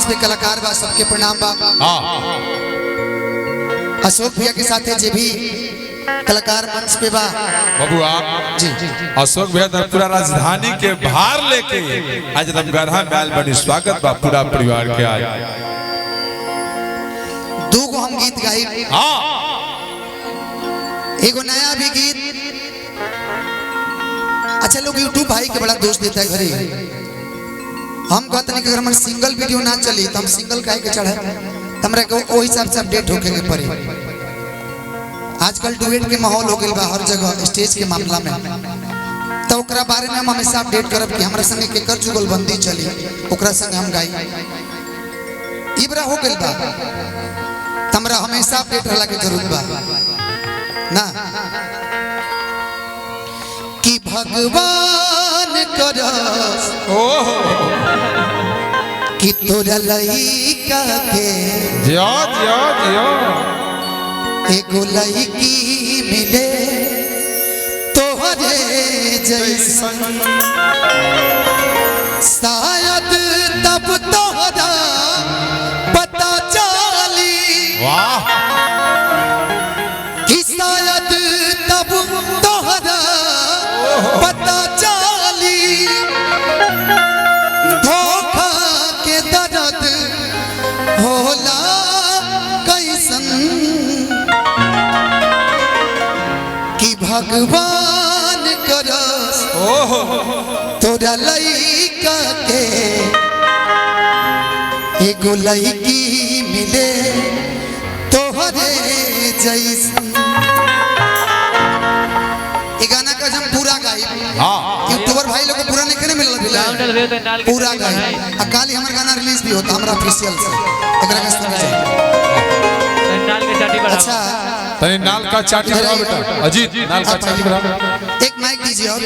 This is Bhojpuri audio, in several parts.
पे कलाकार बा, सबके प्रणाम बा। अशोक भैया के साथ जे भी कलाकार मंच पे बा बबुआ जी। अशोक भैया पूरा राजधानी के भार लेके आज एकदम गढ़ा बैल बनी स्वागत बा पूरा परिवार के। आज दो गो हम गीत गाई, एगो नया भी गीत। अच्छा लोग यूट्यूब भाई के बड़ा दोष देता है घरे। हम कहते हैं कि अगर हमारे सिंगल वीडियो ना चली तो हम सिंगल काहे के चढ़े, हमरा को ओ हिसाब से अपडेट होके के पड़े। आजकल डुएट के माहौल हो गइल बा हर जगह स्टेज के मामला में, तो ओकरा बारे में हम हमेशा अपडेट करब कि हमरा संगे केकर जुगलबंदी चली, ओकरा संग हम गाई। इबरा हो गइल बा, हमरा हमेशा अपडेट रहला के जरूरत बा ना कि भगवान करस कि तोरा लइका के जियो जियो जियो एगो लइकी मिले तोहरे जैसन, शायद तब तोहरा पता चली। वाह कि शायद तब तोहरा पता चली धोखा के दर्द होला कैसन, कि भगवान करस तोरा लइका के एगो लइकी मिले तोहरे जैसन। ये गाना का हम पूरा गाई, यूट्यूबर भाई लोग को पूरा नहीं करने मिलल, पूरा गाई। अकाली हमार गाना रिलीज भी होता हमरा ऑफिशियल से, एकरा के सुन जाए। अच्छा तनी नाल का चाटी बनाओ बेटा, अजीत नाल का चाटी बनाओ। एक माइक दीजिए और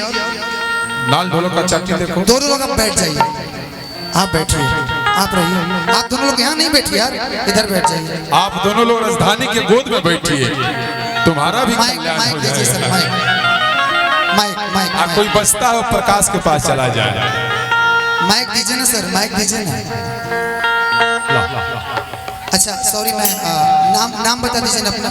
नाल ढोलक का चाटी देखो। दोनों लोग आप बैठ जाइए, आप बैठिए, आप रहिए। आप दोनों लोग यहाँ नहीं बैठिए यार, इधर बैठ जाइए। आप दोनों लोग राजधानी के गोद में बैठिए, तुम्हारा भी माइक माइक दीजिए सर, माइक माइक माइक। आप कोई बचता हो प्रकाश के पास चला जाए। माइक दीजिए ना सर, माइक दीजिए ना। अच्छा सॉरी, मैं नाम बता दीजिए ना अपना।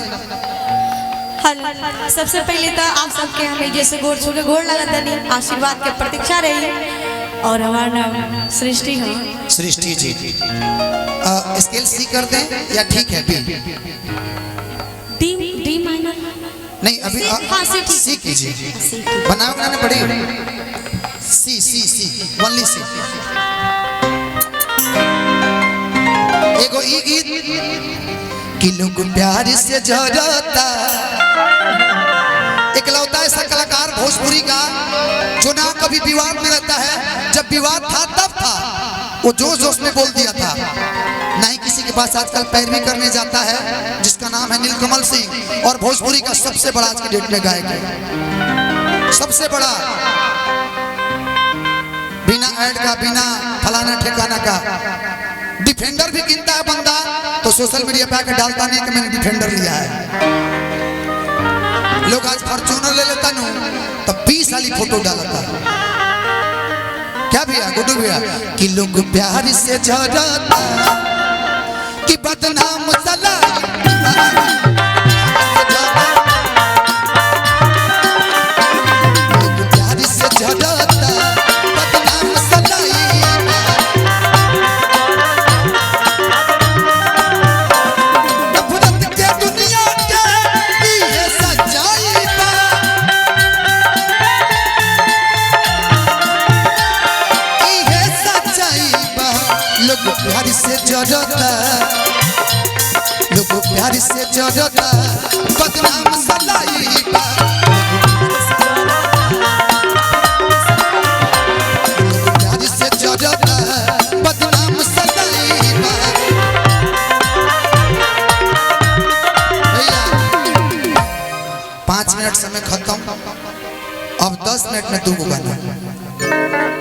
सबसे पहले तो आप सबके हमें जैसे गोड़ छू के गोड़ लगा तनी आशीर्वाद के प्रतीक्षा रही। और हमारा नाम सृष्टि है। सृष्टि जी, स्केल सी कर दें या ठीक है? डी माइनर नहीं अभी हाँ, सी कीजिए, बनाओ बनाने पड़ेगी। सी सी सी ओनली सी। एगो ई गीत कि लोग प्यार से जरता, इकलौता ऐसा कलाकार भोजपुरी का जो ना कभी विवाद में रहता है। जब विवाद था तब था, वो जोश जोश में बोल दिया था। नहीं किसी के पास आजकल पैरवी करने जाता है, जिसका नाम है नीलकमल सिंह, और भोजपुरी का सबसे बड़ा आज के डेट में गायक है, सबसे बड़ा, बिना ऐड का, बिना फलाना ठिकाना का। डिफेंडर भी गिनता है बंदा तो सोशल मीडिया पे आकर डालता नहीं कि मैंने डिफेंडर लिया है। लोग आज फॉर्च्यूनर ले लेता नु तो 20 वाली फोटो डालता। क्या भैया गुड्डू भैया कि लोग प्यार से जरता कि बदनाम सला, लोग प्यार से जरता बदनाम सलाई। नफरत के दुनिया के ये सच्चाई बा, ये सच्चाई बा। लोग प्यार से जरता, लोग प्यार से जरता बदनाम सलाई बा। लोग प्यार से जरता बदनाम सलाई बा। भैया 5 मिनट समय खत्म, अब 10 मिनट में 2 गाना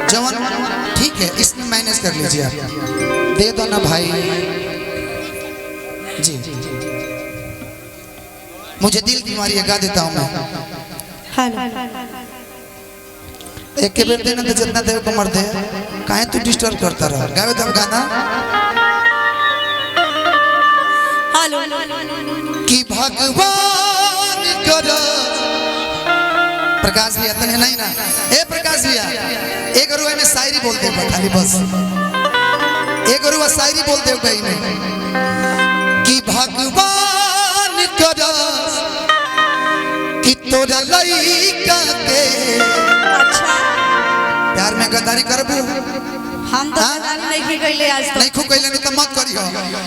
जवान, ठीक है? इसमें मैनेज कर लीजिए, आप दे दो ना भाई जी। मुझे दिल की बीमारी गा देता हूँ मैं। एक के बेर देना तो जितना देर को मर दे, काहे तू डिस्टर्ब करता रहा। गावे तो गाना हेलो कि भगवान करो प्रकाश भैया तने नहीं ना ए प्रकाश भैया एक रुआ में शायरी बोलते हैं खाली बस एक रुआ शायरी बोलते हो कहीं में कि भगवान करो कि तोरा लइका के अच्छा प्यार में गद्दारी करबू हम तो गद्दारी नहीं कइले आज तक नहीं खो कइले नहीं तो मत करियो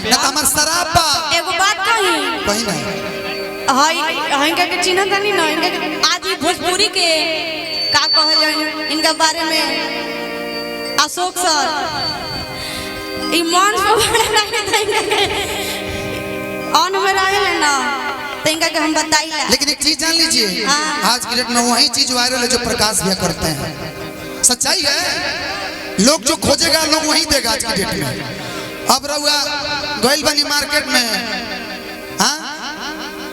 ना तो हमर शराब बा एगो बात कही कहीं ना हाय इनका के चिन्ह तनी ना इनका आज ही भोजपुरी के का कहल इनका बारे में अशोक सर ई मंच पे बड़ा नहीं देंगे ऑन में रहे ना तो इनका के हम बताइला लेकिन एक चीज जान लीजिए आज की डेट में वही चीज वायरल है जो प्रकाश भैया करते हैं सच्चाई है लोग जो खोजेगा लोग वही देगा आज की डेट में अब रहुआ गइल बनी मार्केट में हाँ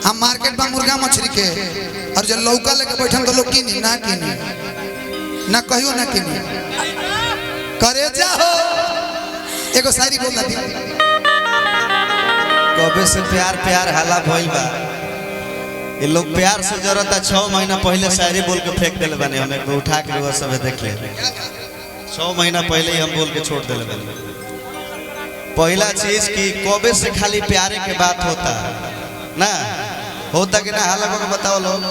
हम मार्केट में मुर्गा मछली के और जब लौका लेके बैठल तो लोग किनी ना कहियो ना किनी करे जाओ एगो शायरी बोल दी कबे से प्यार प्यार हाला भइल बा ये लोग प्यार से जरूरत 6 महीना पहले शायरी बोल के फेंक देले बने हम एक उठा के वो सब देख ले 6 महीना पहले ही हम बोल के छोड़ देले बने पहला चीज कि कबे से खाली प्यारे के बात होता ना होता कि ना हाला को बताओ लोग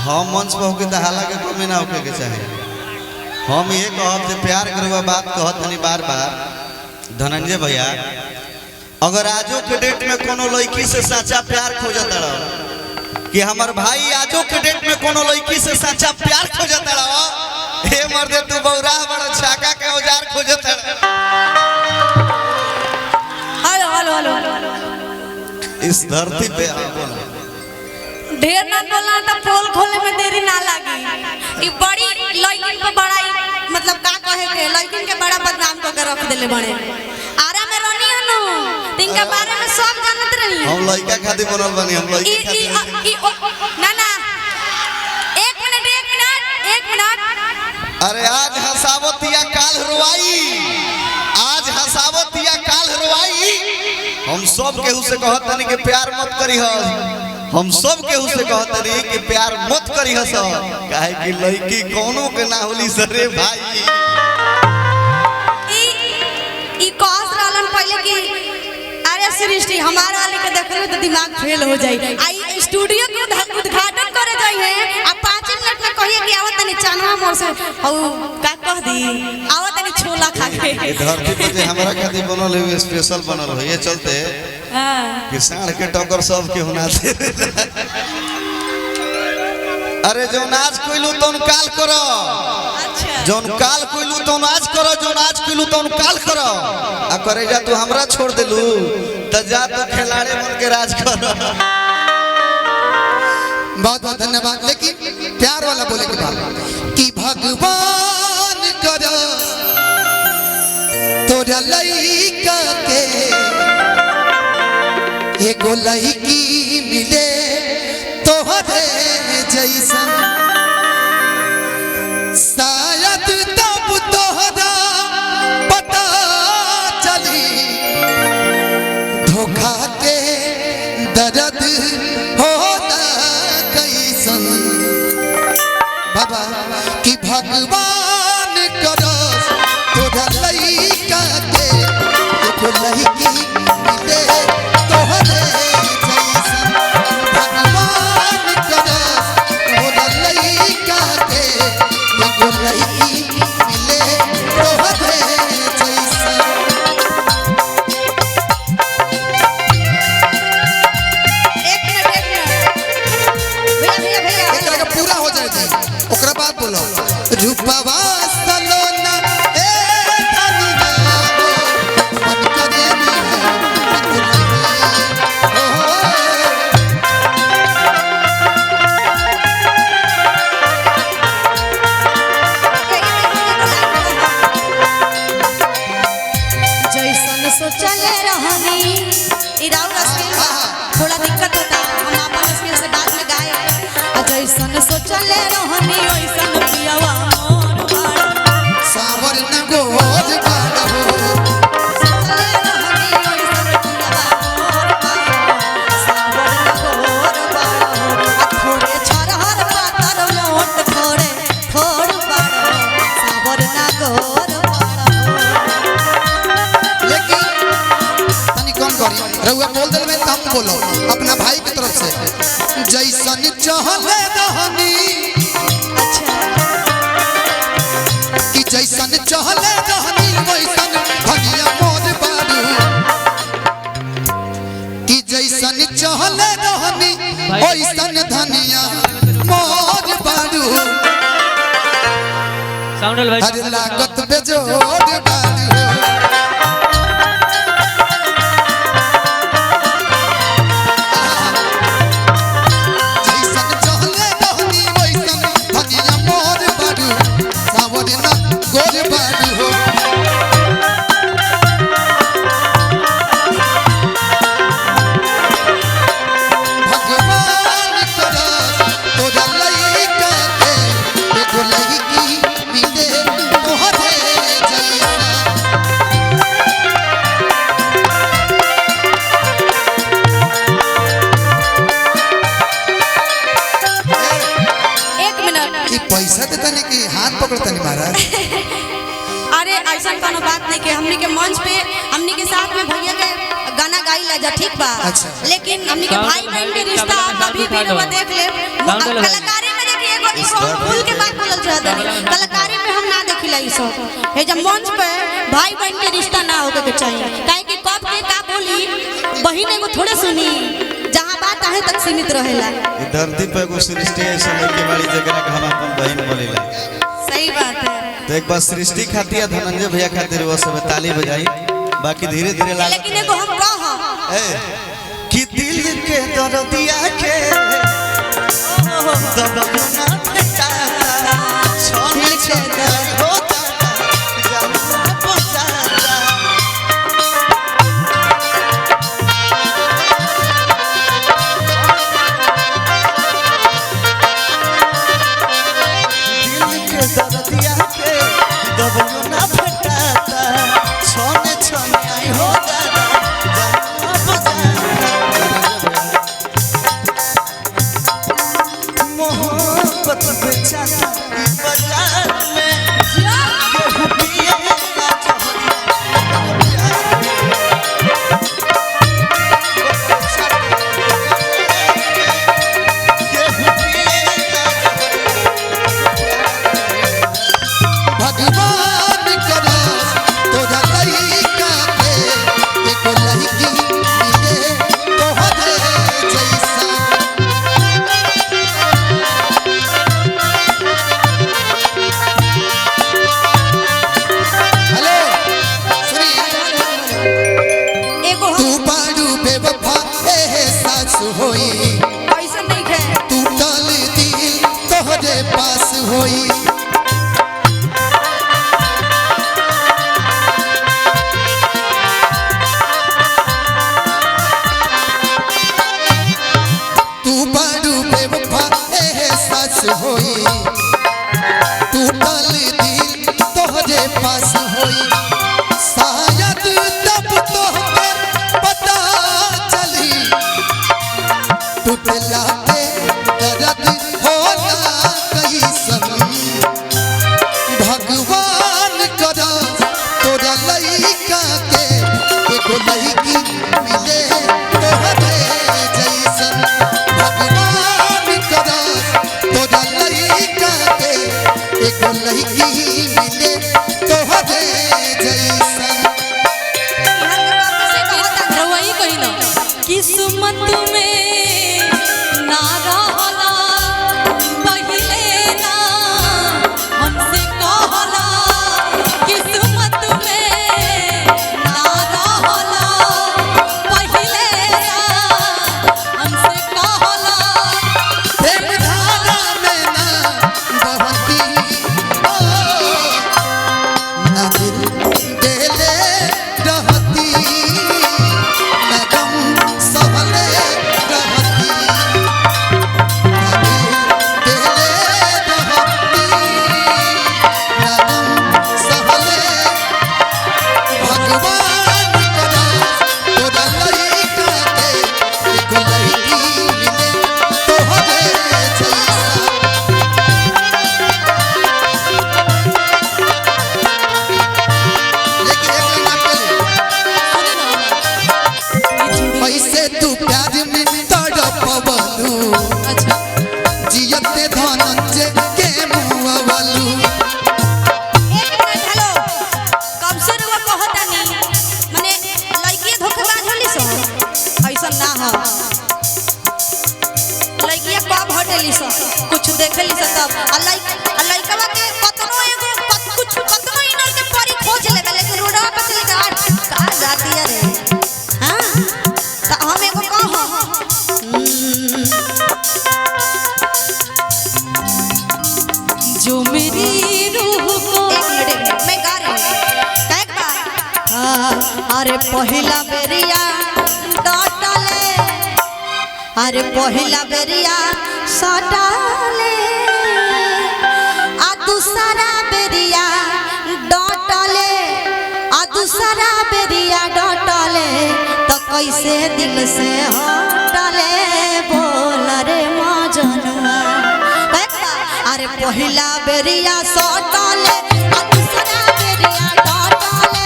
हम मंच पर होके तो हाला के कमी ना होके के चाहिए हम ये कहब जे प्यार करवा बात कहत हनी बार-बार धनंजय भैया अगर आजो के डेट में कोनो लड़की से सच्चा प्यार खोजत रहो कि हमार भाई आजो के डेट में कोनो लड़की से सच्चा प्यार खोजत रहो हे मर्दे तू बौरा बड़ा छाका के औजार खोजत रहो हेलो इस धरती पे ढेर ना बोला तो पोल खोले में देरी ना लगी ई बड़ी लड़किन को बड़ा मतलब का कहे के लड़किन के बड़ा बदनाम को के रख देले बने आरा में रहनी हनु तिनका बारे में सब जानत रही हम लड़का खातिर बनल बनी हम लड़की खातिर ना एक मिनट अरे आज हसावतिया काल रुवाई आज हसावतिया काल रुवाई हम सब केहू से कहत नहीं कि प्यार मत करी हम सब केहू से कहत नहीं कि प्यार मत करी काहे कि लड़की कोनो के ना होली सरे भाई ई कॉस रहलन पहले कि अरे सृष्टि हमार वाले के देखले तो दिमाग फेल हो जाई आई स्टूडियो के उद्घाटन करे जाई है आ 5 मिनट में कहिए कि आवत तनी चानवा मोर से हौ का कह दी आवत तनी छोला खा के धरती पे जे हमरा खातिर बनल है स्पेशल बनल है ये चलते हां कि साढ़ के टक्कर सब के होना दे अरे जो आज कोइलू तोन काल करो अच्छा जोन काल कोइलू तोन आज करो जोन आज कोइलू तोन काल करो आ करे जा तू हमरा छोड़ देलू त जा तू खिलाड़ी बन के राज करो बहुत बहुत धन्यवाद लेकिन प्यार वाला बोले के बाद कि भगवान करो तोरा लइका के एगो लइकी मिले तोहरे जैसन शायद तब तोहरा पता चली धोखा के दर्द होता कैसन बाबा कि भगवान करो तोरा लइका के एगो लइकी मिले तोहरे जैसन भगवान करो तोरा लइका के एगो लइकी मिले तोहरे जैसन भैया पूरा हो जाए ओकरा बाद बोलो रूपवा सलोना ए धनिया मन करे जैसन सोचले रहनी इराउ स्किल थोड़ा दिक्कत होता हम अपन स्किल से बाद में गाए जैसन सोचले रहनी ओइसन पियावा मोर बड़ा रउआ बोल दिल में तम बोलो अपना भाई की तरफ से जैसन चहले रहनी कि जैसन चहले रहनी वैसन धनिया मोर बारू कि जैसन चहले रहनी वैसन धनिया मोर बारू साउंडल भाई हर लागत बेजोड़ बारू पैसा देता नहीं कि हाथ पकड़ता नहीं महाराज। अरे ऐसा कोनो बात नहीं कि हमनी के मंच पे हमनी के साथ में भैया के गाना गाई ला जा ठीक बा। अच्छा। लेकिन हमनी के भाई बहन के रिश्ता कभी भी रवा देख ले कलाकारी में देखिए एगो भूल के बात बोलल चाहत नहीं कलाकारी में हम ना देखिला ई सब हे जब मंच पे भाई बहन के रिश्ता ना होके के चाहिए काहे कि कब के का बोली बहिन एगो थोड़े सुनी जहां बात आहे तक सीमित रहेला। ई धरती पे एगो सृष्टि ऐसे लड़के वाली जगह के हम अपन बहन बोलेला। सही बात है। तो एक बार सृष्टि खातिर धनंजय भैया खातिर वो सब ताली बजाई बाकी धीरे धीरे लाग लेकिन एगो हम कह कि दिल के दर्दिया के दबना बेटा छोड़ छोड़ होता जलवा पहुंचाता दिल के दर्दिया के दबना फटाता छोड़ छोड़ आई होता मोहब्बत बेचारा बाजार में केहू पिए ना भगवान करे तोरा लइका के एको लइकी मिले तोहरे जैसा। हेलो श्री एगो तू बारू बेवफा एहसास होई ऐसा नहीं है तू टल दिल तोहरे पास होई तू बारू बेवफा एहसास होई तू टल दिल तोहरे पास होई शायद तब तोहके पता चली टूटला के दर्द होला कैसन। भगवान करा तोरा लइका के एगो लइकी मिले तोहरे जैसन। भगवान करा तोरा लइका के एगो लइकी मिले तोहरे जैसन। रवई कही ना किस्मत में ना रहला पहिले ना हमसे कहला किस्मत में ना रहला पहिले ना हमसे कहला प्रेम धारा में ना बहती ओ, ना दिल तब लइकवा के कतनो एगो कुछ कतनो इनर के परी खोज लेबे लेकिन रोडवा पे चले के का जाती है रे हां त हम एगो कहो जो मेरी रूह को एक मिनट मैं गा रही हूं कैक बार अरे पहिला बेरिया डटले अरे पहिला बेरिया सटाले आ दूसरा बेरिया डटले आ दूसरा बेरिया डटले तो कैसे दिल से हटले बोल रे मजनुआ अरे पहिला बेरिया सटाले आ दूसरा बेरिया डटले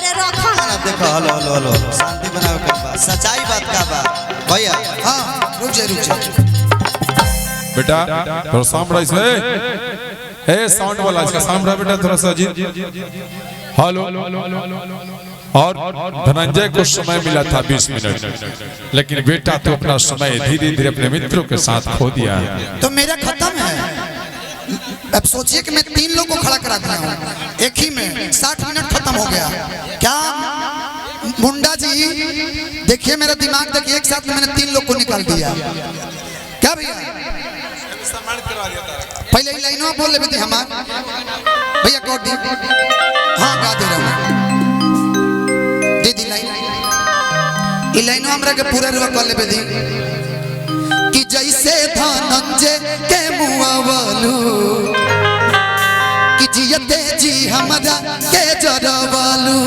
हेलो हेलो हेलो शांति बनाओ के बात सच्चाई बात का बा भैया हाँ रुक जा बेटा थोड़ा साउंड राइज ए साउंड वाला इसका साउंड रहा बेटा थोड़ा सा अजीत हेलो और धनंजय को समय मिला था 20 मिनट लेकिन बेटा तो अपना समय धीरे धीरे अपने मित्रों के साथ खो दिया तो मेरा खत्म है। अब सोचिए कि मैं 3 लोग को खड़ा करा दिया हूँ एक ही में 60 मिनट खत्म हो गया क्या मुंडा जी देखिए मेरा दिमाग देखिए एक साथ में मैंने 3 लोग को निकाल दिया क्या भैया पहले लाइनों बोल ले हमार भैया कौन दी हाँ गा दे रहा दीदी लाइन लाइनों हमरा के पूरा रुआ कर ले दी कि जैसे धनंजय के मुआवलू कि जियते जी हमरा के जरवालू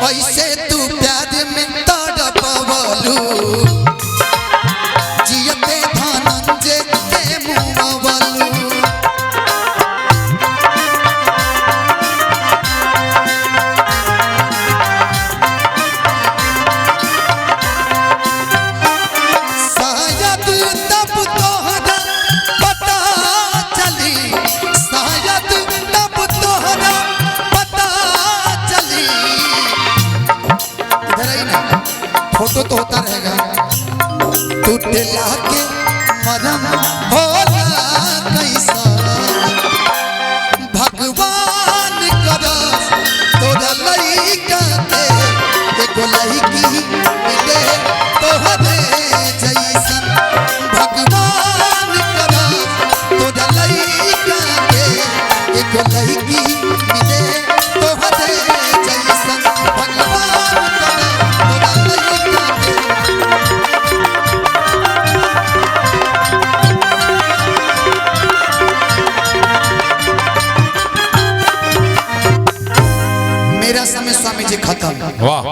ऐसे तू प्यार में तड़पवलू जियते धनंजय के मुआवलू फोटो तो होता रहेगा टूटला के मरम होला कैसा भगवान करा तोरा लइका के एगो लइकी मिले तोहरे जैसन भगवान करा तोरा लइका के एगो लइकी मिले तोहरे जैसन भगवान करा मेरा समय स्वामी जी खत्म। वाह।